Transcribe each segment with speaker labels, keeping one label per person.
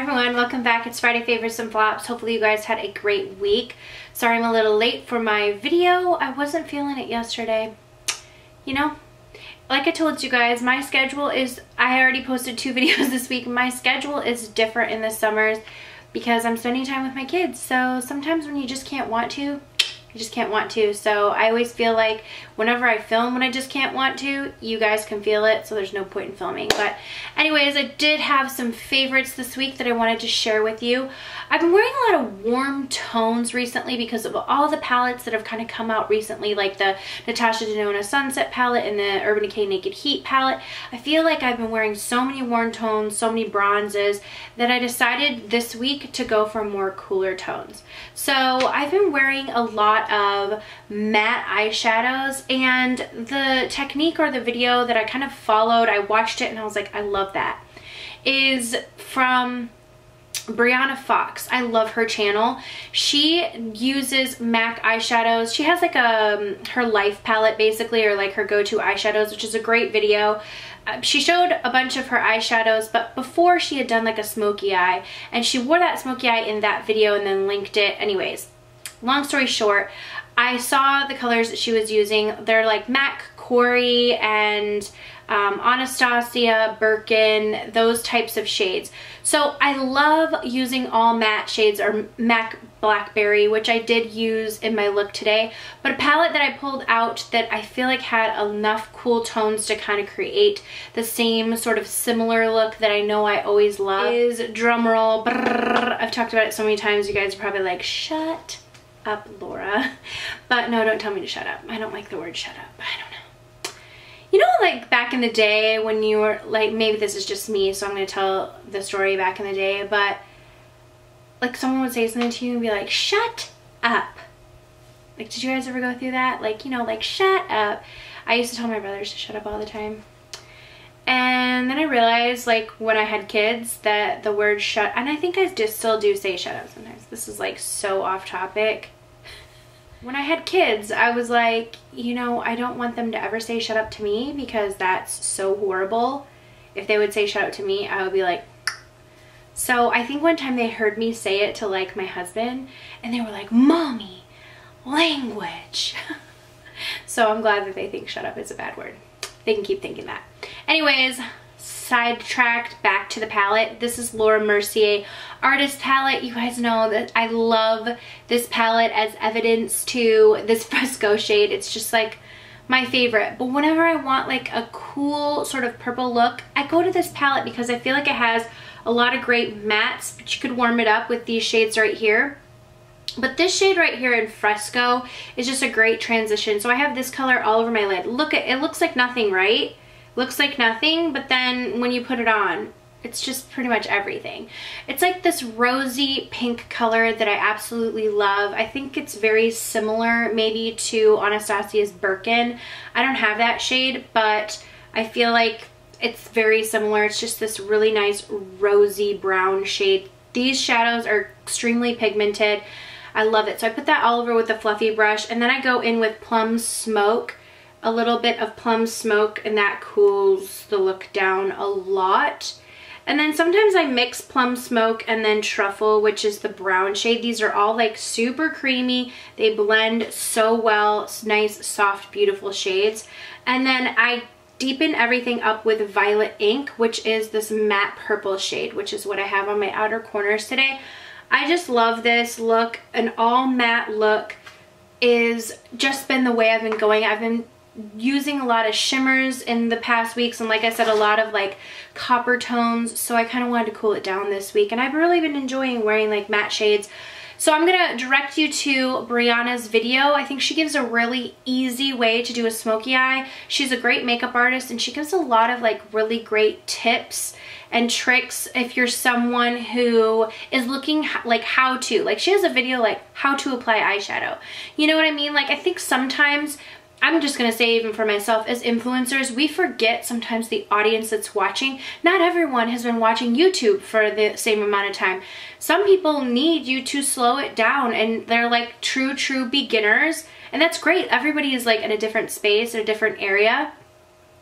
Speaker 1: everyone, welcome back. It's Friday Favorites and Flops. Hopefully you guys had a great week. Sorry I'm a little late for my video. I wasn't feeling it yesterday. You know, like I told you guys, my schedule is, I already posted 2 videos this week. My schedule is different in the summers because I'm spending time with my kids. So sometimes when you just can't want to, you just can't want to. So I always feel like whenever I film when I just can't want to, you guys can feel it, so there's no point in filming. But anyways, I did have some favorites this week that I wanted to share with you. I've been wearing a lot of warm tones recently because of all the palettes that have kind of come out recently, like the Natasha Denona Sunset palette and the Urban Decay Naked Heat palette. I feel like I've been wearing so many warm tones, so many bronzes, that I decided this week to go for more cooler tones. So I've been wearing a lot of matte eyeshadows, and the technique or the video that I kind of followed, I watched it and I was like, I love that, is from Brianna. I love her channel. She uses MAC eyeshadows. She has like her life palette basically, or like her go-to eyeshadows, which is a great video. She showed a bunch of her eyeshadows, but before she had done like a smoky eye, and she wore that smoky eye in that video and then linked it. Anyways, long story short, I saw the colors that she was using. They're like MAC Corey and Anastasia, Birkin, those types of shades. So I love using all matte shades, or MAC Blackberry, which I did use in my look today. But a palette that I pulled out that I feel like had enough cool tones to kind of create the same sort of similar look that I know I always love is, drumroll, I've talked about it so many times, you guys are probably like, shut up, Laura. But no, don't tell me to shut up. I don't like the word shut up. I don't know. You know, like back in the day when you were like, maybe this is just me, so I'm going to tell the story back in the day, but like someone would say something to you and be like, shut up. Like, did you guys ever go through that? Like, you know, like, shut up. I used to tell my brothers to shut up all the time. And then I realized, like, when I had kids, that the word shut, and I think I just still do say shut up sometimes. This is like so off topic. When I had kids, I was like, you know, I don't want them to ever say shut up to me because that's so horrible. If they would say shut up to me, I would be like, so I think one time they heard me say it to like my husband and they were like, mommy, language. So I'm glad that they think shut up is a bad word. They can keep thinking that. Anyways, sidetracked, back to the palette. This is Laura Mercier Artist Palette. You guys know that I love this palette as evidence to this fresco shade. It's just like my favorite. But whenever I want like a cool sort of purple look, I go to this palette because I feel like it has a lot of great mattes, but you could warm it up with these shades right here. But this shade right here in Fresco is just a great transition. So I have this color all over my lid. Look at it, looks like nothing, right? Looks like nothing, but then when you put it on, it's just pretty much everything. It's like this rosy pink color that I absolutely love. I think it's very similar maybe to Anastasia's Birkin. I don't have that shade, but I feel like it's very similar. It's just this really nice rosy brown shade. These shadows are extremely pigmented. I love it. So I put that all over with a fluffy brush, and then I go in with Plum Smoke. A little bit of Plum Smoke, and that cools the look down a lot. And then sometimes I mix Plum Smoke and then Truffle, which is the brown shade. These are all like super creamy. They blend so well. It's nice, soft, beautiful shades. And then I deepen everything up with Violet Ink, which is this matte purple shade, which is what I have on my outer corners today. I just love this look. An all matte look is just been the way I've been going. I've been using a lot of shimmers in the past weeks, and like I said, a lot of like copper tones, so I kind of wanted to cool it down this week, and I've really been enjoying wearing like matte shades. So I'm gonna direct you to Brianna's video. I think she gives a really easy way to do a smoky eye. She's a great makeup artist, and she gives a lot of like really great tips and tricks if you're someone who is looking like how to, like she has a video like how to apply eyeshadow. You know what I mean? Like I think sometimes, I'm just gonna say even for myself, as influencers, we forget sometimes the audience that's watching. Not everyone has been watching YouTube for the same amount of time. Some people need you to slow it down, and they're like true beginners, and that's great. Everybody is like in a different space, a different area.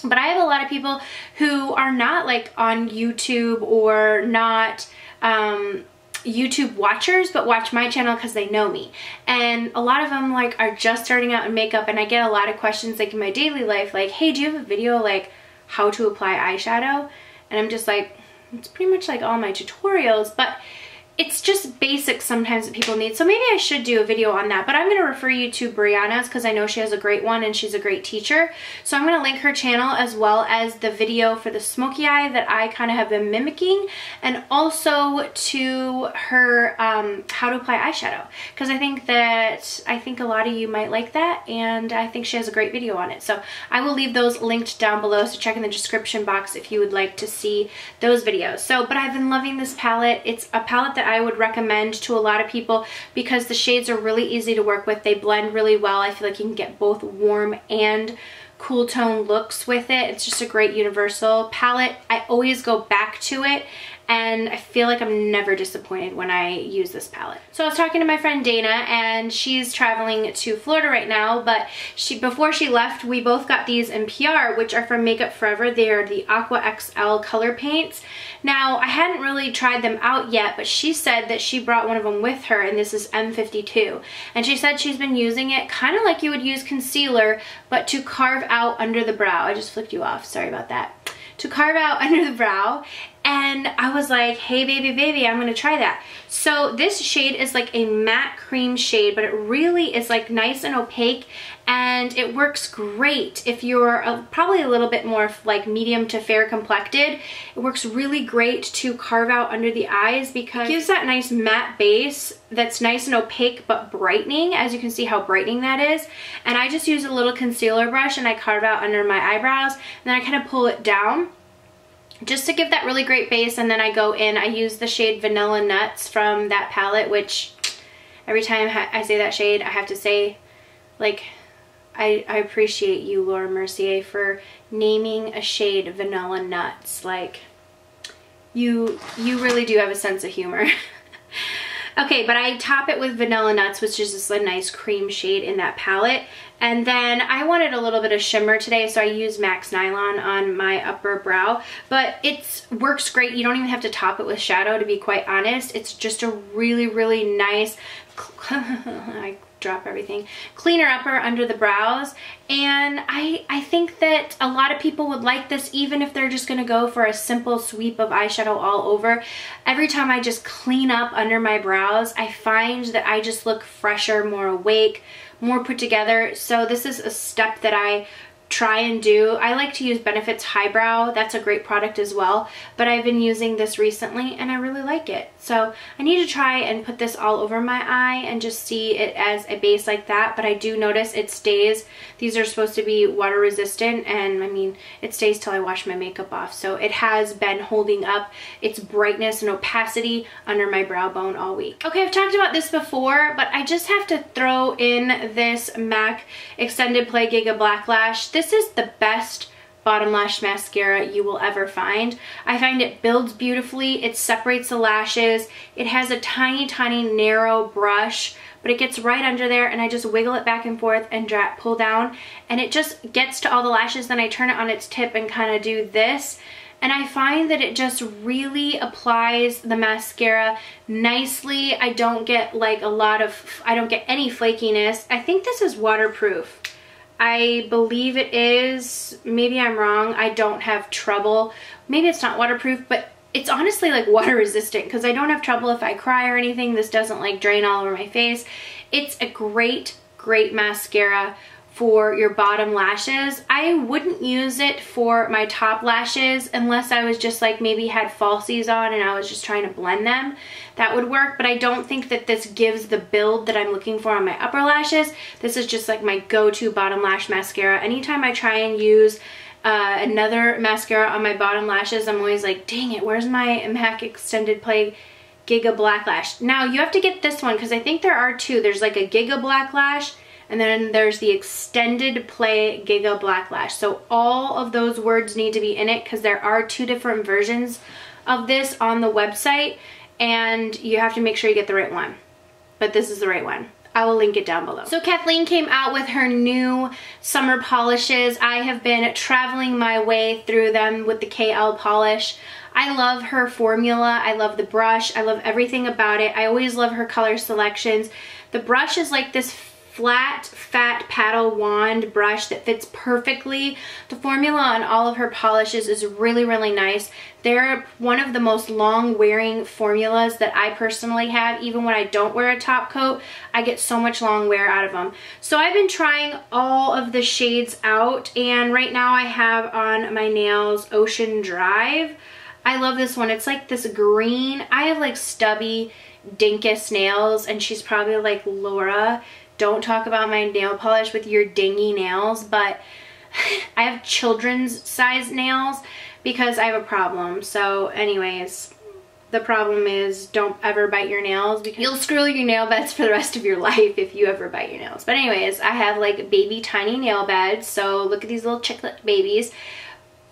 Speaker 1: But I have a lot of people who are not like on YouTube or not YouTube watchers, but watch my channel because they know me. And a lot of them like are just starting out in makeup, and I get a lot of questions like in my daily life, like, hey, do you have a video like how to apply eyeshadow? And I'm just like, it's pretty much like all my tutorials, but it's just basics sometimes that people need. So maybe I should do a video on that, but I'm going to refer you to Brianna's because I know she has a great one and she's a great teacher. So I'm going to link her channel as well as the video for the smoky eye that I kind of have been mimicking, and also to her how to apply eyeshadow, because I think a lot of you might like that, and I think she has a great video on it. So I will leave those linked down below, so check in the description box if you would like to see those videos. So, but I've been loving this palette. It's a palette that I would recommend to a lot of people because the shades are really easy to work with. They blend really well. I feel like you can get both warm and cool tone looks with it. It's just a great universal palette. I always go back to it, and I feel like I'm never disappointed when I use this palette. So I was talking to my friend Dana, and she's traveling to Florida right now, but before she left, we both got these in PR, which are from Makeup Forever. They are the Aqua XL color paints. Now, I hadn't really tried them out yet, but she said that she brought one of them with her, and this is M52. And she said she's been using it kind of like you would use concealer, but to carve out under the brow. I just flicked you off, sorry about that. To carve out under the brow. And I was like, hey baby, I'm gonna try that. So this shade is like a matte cream shade, but it really is like nice and opaque, and it works great if you're probably a little bit more like medium to fair complected. It works really great to carve out under the eyes because it gives that nice matte base that's nice and opaque but brightening, as you can see how brightening that is. And I just use a little concealer brush and I carve out under my eyebrows, and then I kind of pull it down just to give that really great base. And then I go in, I use the shade Vanilla Nuts from that palette, which every time I say that shade, I have to say, like, I appreciate you, Laura Mercier, for naming a shade Vanilla Nuts. Like, you really do have a sense of humor. Okay, but I top it with Vanilla Nuts, which is just a nice cream shade in that palette. And then I wanted a little bit of shimmer today, so I used Max Nylon on my upper brow. But it works great. You don't even have to top it with shadow, to be quite honest. It's just a really, really nice, I drop everything, cleaner upper under the brows. And I think that a lot of people would like this, even if they're just gonna go for a simple sweep of eyeshadow all over. Every time I just clean up under my brows, I find that I just look fresher, more awake, more put together. So this is a step that I try and do. I like to use Benefit's Highbrow. That's a great product as well, but I've been using this recently and I really like it. So I need to try and put this all over my eye and just see it as a base like that, but I do notice it stays. These are supposed to be water resistant, and I mean, it stays till I wash my makeup off. So it has been holding up its brightness and opacity under my brow bone all week. Okay, I've talked about this before, but I just have to throw in this MAC Extended Play Gigablack Lash. This is the best bottom lash mascara you will ever find. I find it builds beautifully, it separates the lashes, it has a tiny, tiny narrow brush, but it gets right under there, and I just wiggle it back and forth and pull down, and it just gets to all the lashes. Then I turn it on its tip and kind of do this, and I find that it just really applies the mascara nicely. I don't get like I don't get any flakiness. I think this is waterproof. I believe it is. Maybe I'm wrong. I don't have trouble. Maybe it's not waterproof, but it's honestly like water resistant, because I don't have trouble if I cry or anything. This doesn't like drain all over my face. It's a great, great mascara for your bottom lashes. I wouldn't use it for my top lashes unless I was just like maybe had falsies on and I was just trying to blend them. That would work, but I don't think that this gives the build that I'm looking for on my upper lashes. This is just like my go-to bottom lash mascara. Anytime I try and use another mascara on my bottom lashes, I'm always like, dang it, where's my MAC Extended Play Giga Black Lash? Now you have to get this one because I think there are two. There's like a Giga Black Lash, and then there's the Extended Play Giga Black Lash. So all of those words need to be in it because there are two different versions of this on the website, and you have to make sure you get the right one. But this is the right one. I will link it down below. So Kathleen came out with her new summer polishes. I have been traveling my way through them with the KL polish. I love her formula. I love the brush. I love everything about it. I always love her color selections. The brush is like this flat, fat paddle wand brush that fits perfectly. The formula on all of her polishes is really, really nice. They're one of the most long wearing formulas that I personally have. Even when I don't wear a top coat, I get so much long wear out of them. So I've been trying all of the shades out, and right now I have on my nails Ocean Drive. I love this one. It's like this green. I have like stubby, dinkus nails, and she's probably like, Laura, don't talk about my nail polish with your dingy nails, but I have children's size nails because I have a problem. So anyways, the problem is don't ever bite your nails because you'll screw your nail beds for the rest of your life if you ever bite your nails. But anyways, I have like baby tiny nail beds, so look at these little chicklet babies.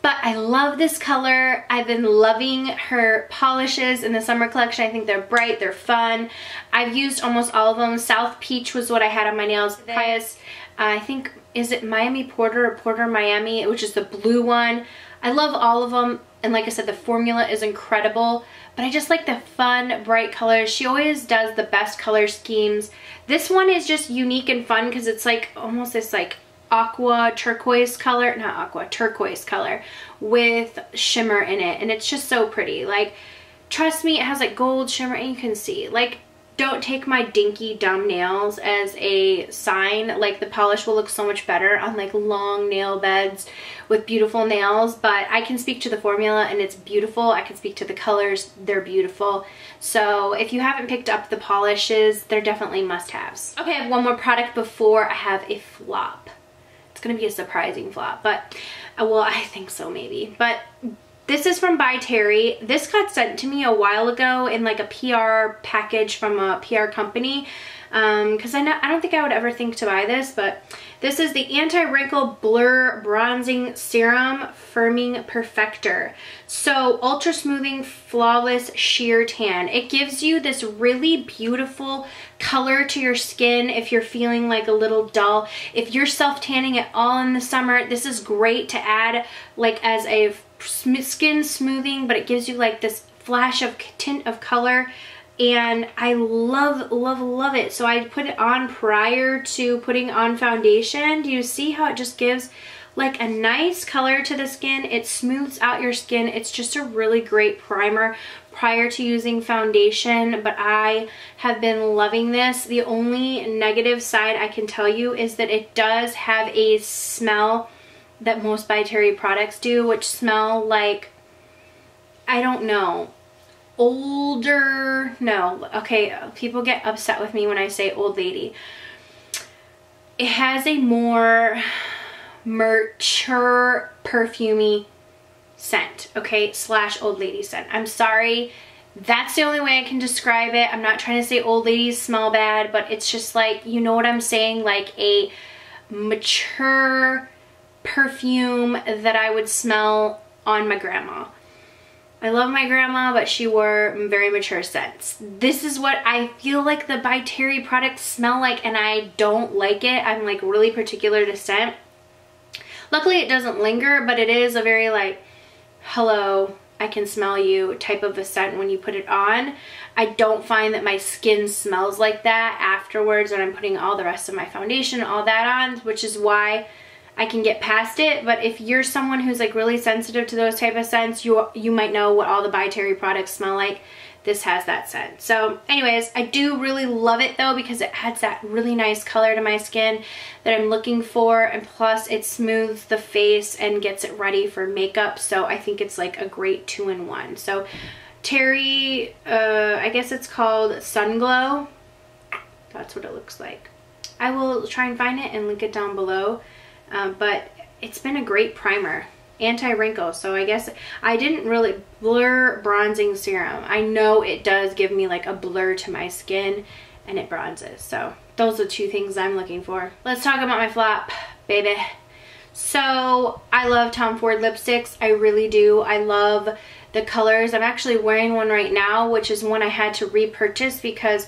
Speaker 1: But I love this color. I've been loving her polishes in the summer collection. I think they're bright, they're fun. I've used almost all of them. South Peach was what I had on my nails. I think, is it Miami Porter or Porter Miami, which is the blue one. I love all of them. And like I said, the formula is incredible. But I just like the fun, bright colors. She always does the best color schemes. This one is just unique and fun because it's like almost this like aqua turquoise color, not aqua, turquoise color with shimmer in it, and it's just so pretty. Like, trust me, it has like gold shimmer, and you can see, like, don't take my dinky dumb nails as a sign. Like, the polish will look so much better on like long nail beds with beautiful nails, but I can speak to the formula and it's beautiful. I can speak to the colors, they're beautiful. So if you haven't picked up the polishes, they're definitely must-haves. Okay, I have one more product before I have a flop. Gonna be a surprising flop, but well, I think so maybe. But this is from By Terry. This got sent to me a while ago in like a PR package from a PR company, because I don't think I would ever think to buy this, but this is the Anti-Wrinkle Blur Bronzing Serum Firming Perfector. So ultra smoothing, flawless sheer tan. It gives you this really beautiful color to your skin if you're feeling like a little dull. If you're self-tanning at all in the summer, this is great to add like as a skin smoothing, but it gives you like this flash of tint of color. And I love, love, love it. So I put it on prior to putting on foundation. Do you see how it just gives like a nice color to the skin? It smooths out your skin. It's just a really great primer prior to using foundation, but I have been loving this. The only negative side I can tell you is that it does have a smell that most By Terry products do, which smell like, I don't know, older, no, okay, people get upset with me when I say old lady. It has a more mature, perfumey scent, okay, slash old lady scent. I'm sorry, that's the only way I can describe it. I'm not trying to say old ladies smell bad, but it's just like, you know what I'm saying, like a mature perfume that I would smell on my grandma. I love my grandma, but she wore very mature scents. This is what I feel like the By Terry products smell like, and I don't like it. I'm like really particular to scent. Luckily it doesn't linger, but it is a very like, hello, I can smell you type of a scent when you put it on. I don't find that my skin smells like that afterwards when I'm putting all the rest of my foundation, all that on, which is why I can get past it. But if you're someone who's like really sensitive to those type of scents, you might know what all the By Terry products smell like. This has that scent. So anyways, I do really love it though, because it adds that really nice color to my skin that I'm looking for, and plus it smooths the face and gets it ready for makeup. So I think it's like a great 2-in-1. So Terry, I guess it's called Sun Glow. That's what it looks like. I will try and find it and link it down below. But it's been a great primer, anti-wrinkle. So I guess I didn't really blur bronzing serum. I know it does give me like a blur to my skin and it bronzes. So those are two things I'm looking for. Let's talk about my flop, baby. So I love Tom Ford lipsticks. I really do. I love the colors. I'm actually wearing one right now, which is one I had to repurchase because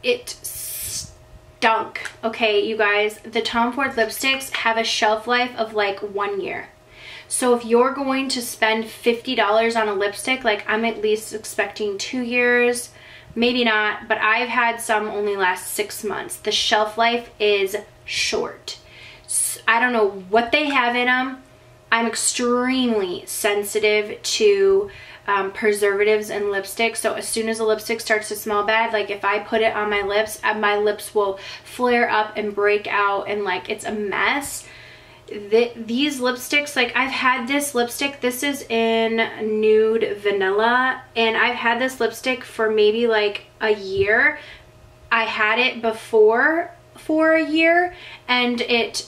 Speaker 1: it stunk. Okay, you guys, the Tom Ford lipsticks have a shelf life of like 1 year. So if you're going to spend $50 on a lipstick, like I'm at least expecting 2 years, maybe not, but I've had some only last 6 months. The shelf life is short. I don't know what they have in them. I'm extremely sensitive to preservatives and lipstick, so as soon as a lipstick starts to smell bad, like if I put it on my lips will flare up and break out, and like it's a mess. These lipsticks, like I've had this lipstick, this is in Nude Vanilla, and I've had this lipstick for maybe like a year. I had it before for a year and it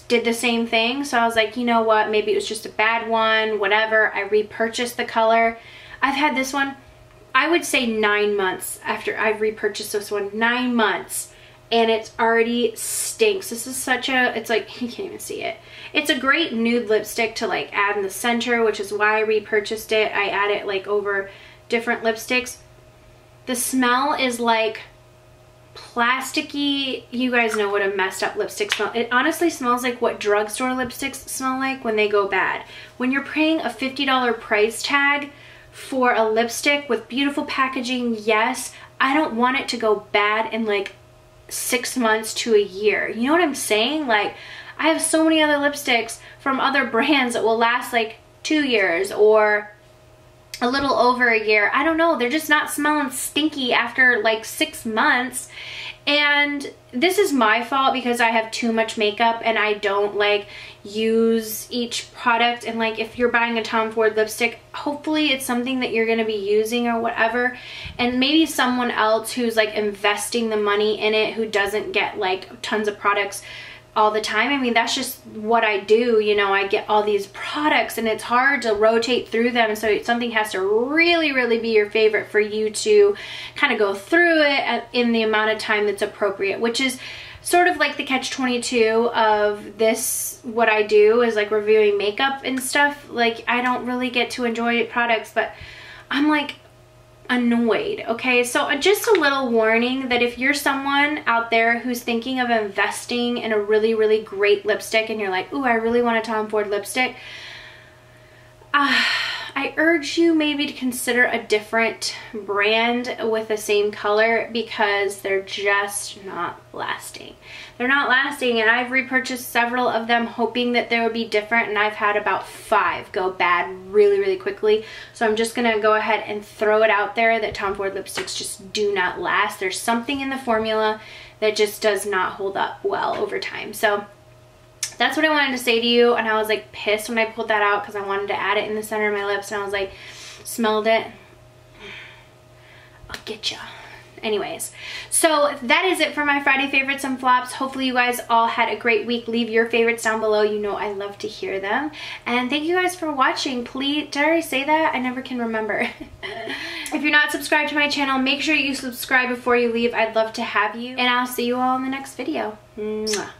Speaker 1: did the same thing, so I was like, you know what, maybe it was just a bad one, whatever. I repurchased the color. I've had this one, I would say 9 months after I've repurchased this one, 9 months, and it already stinks. This is such a, it's like, you can't even see it. It's a great nude lipstick to like add in the center, which is why I repurchased it. I add it like over different lipsticks. The smell is like plasticky. You guys know what a messed up lipstick smells. It honestly smells like what drugstore lipsticks smell like when they go bad. When you're paying a $50 price tag for a lipstick with beautiful packaging, yes, I don't want it to go bad in like 6 months to a year. You know what I'm saying? Like, I have so many other lipsticks from other brands that will last like 2 years or a little over a year. I don't know, they're just not smelling stinky after like 6 months. And this is my fault because I have too much makeup and I don't like use each product. And like if you're buying a Tom Ford lipstick, hopefully it's something that you're going to be using or whatever, and maybe someone else who's like investing the money in it, who doesn't get like tons of products all the time. I mean, that's just what I do, you know. I get all these products and it's hard to rotate through them, so something has to really be your favorite for you to kind of go through it in the amount of time that's appropriate, which is sort of like the catch-22 of this. What I do is like reviewing makeup and stuff. Like, I don't really get to enjoy products, but I'm like annoyed. Okay, so just a little warning that if you're someone out there who's thinking of investing in a really great lipstick and you're like, ooh, I really want a Tom Ford lipstick, I urge you maybe to consider a different brand with the same color, because they're just not lasting. They're not lasting, and I've repurchased several of them hoping that they would be different, and I've had about 5 go bad really quickly. So I'm just gonna go ahead and throw it out there that Tom Ford lipsticks just do not last. There's something in the formula that just does not hold up well over time. So that's what I wanted to say to you, and I was like pissed when I pulled that out because I wanted to add it in the center of my lips, and I was like, smelled it, I'll get ya. Anyways, so that is it for my Friday favorites and flops. Hopefully you guys all had a great week. Leave your favorites down below. You know I love to hear them. And thank you guys for watching. Please, did I already say that? I never can remember. If you're not subscribed to my channel, make sure you subscribe before you leave. I'd love to have you. And I'll see you all in the next video. Mwah.